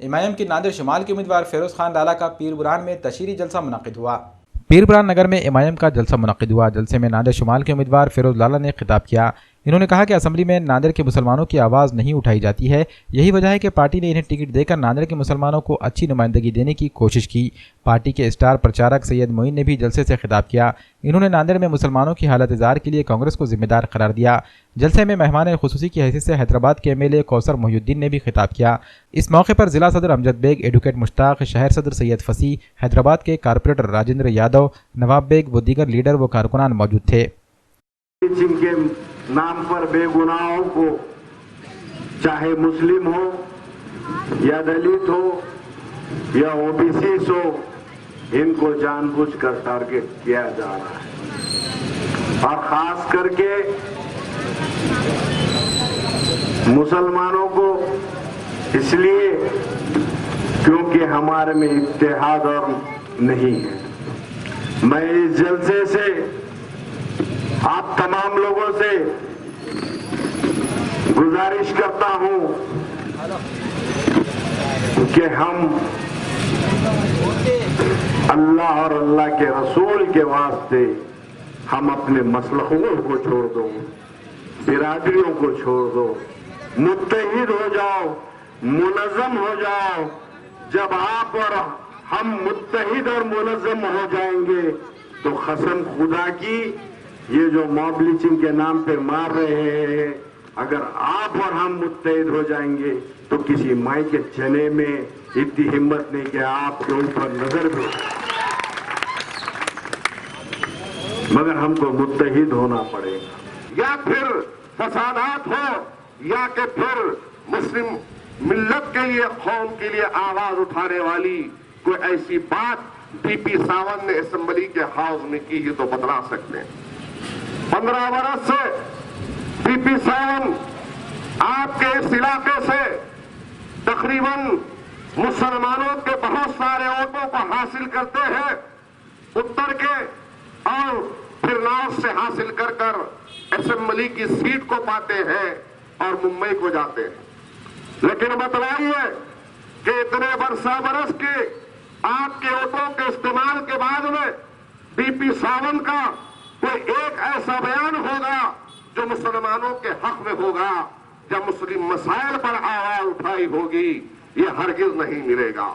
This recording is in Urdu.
MIM کی نادر شمال کے امیدوار فیروز خان لالا کا پیر برہان میں تشہیری جلسہ منعقد ہوا۔ پیر برہان نگر میں MIM کا جلسہ منعقد ہوا۔ جلسے میں نادر شمال کے امیدوار فیروز لالا نے خطاب کیا۔ انہوں نے کہا کہ اسمبلی میں نادر کے مسلمانوں کی آواز نہیں اٹھائی جاتی ہے، یہی وجہ ہے کہ پارٹی نے انہیں ٹکٹ دے کر نادر کے مسلمانوں کو اچھی نمائندگی دینے کی کوشش کی۔ پارٹی کے اسٹار پرچارک سید معین نے بھی جلسے سے خطاب کیا۔ انہوں نے نادر میں مسلمانوں کی حالت زار کے لیے کانگریس کو ذمہ دار قرار دیا۔ جلسے میں مہمان خصوصی کی حیثیت سے حیدرآباد کے MLA کوثر محی الدین نے بھی خطاب کیا۔ اس موقع پر ضلع صدر امجد بیگ، ایڈوکیٹ مشتاق، شہر صدر سید فصیح، حیدرآباد کے کارپوریٹر راجندر یادو، نواب بیگ و دیگر لیڈر و کارکنان موجود تھے۔ جن کے نام پر بے گناہوں کو، چاہے مسلم ہو یا دلت ہو یا OBCs ہو، ان کو جان بوجھ کر ٹارگٹ کیا جا رہا ہے، اور خاص کر کے مسلمانوں کو اس لیے کیونکہ ہمارے میں اتحاد اور نہیں ہے۔ میں اس جلسے سے آپ تمام لوگوں سے گزارش کرتا ہوں کہ ہم اللہ اور اللہ کے رسول کے واسطے ہم اپنے مسلخوں کو چھوڑ دو، برادریوں کو چھوڑ دو، متحد ہو جاؤ، منظم ہو جاؤ۔ جب آپ اور ہم متحد اور منظم ہو جائیں گے تو قسم خدا کی یہ جو موب لیچنگ کے نام پہ مار رہے ہیں، اگر آپ اور ہم متحد ہو جائیں گے تو کسی مائی کے چنے میں اتنی ہمت نہیں کہ آپ کے اوپر نظر بھی، مگر ہم کو متحد ہونا پڑے گا۔ یا پھر فسادات ہو یا کہ پھر مسلم ملت کے لیے، قوم کے لیے آواز اٹھانے والی کوئی ایسی بات BP ساونت نے اسمبلی کے ہاؤس میں کی ہے تو بتلا سکتے ہیں۔ 15 برس سے BP ساونت آپ کے اس علاقے سے تقریباً مسلمانوں کے بہت سارے ووٹوں کو حاصل کرتے ہیں، اتر کے اور پھر نارتھ سے حاصل کر کر اسمبلی کی سیٹ کو پاتے ہیں اور ممبئی کو جاتے ہیں۔ لیکن بتلائیے کہ اتنے برس کے آپ کے ووٹوں کے استعمال کے بعد میں BP ساونت کا کوئی ایک ایسا بیان ہوگا جو مسلمانوں کے حق میں ہوگا، جب مسلم مسائل پر آواز اٹھائی ہوگی، یہ ہرگز نہیں ملے گا۔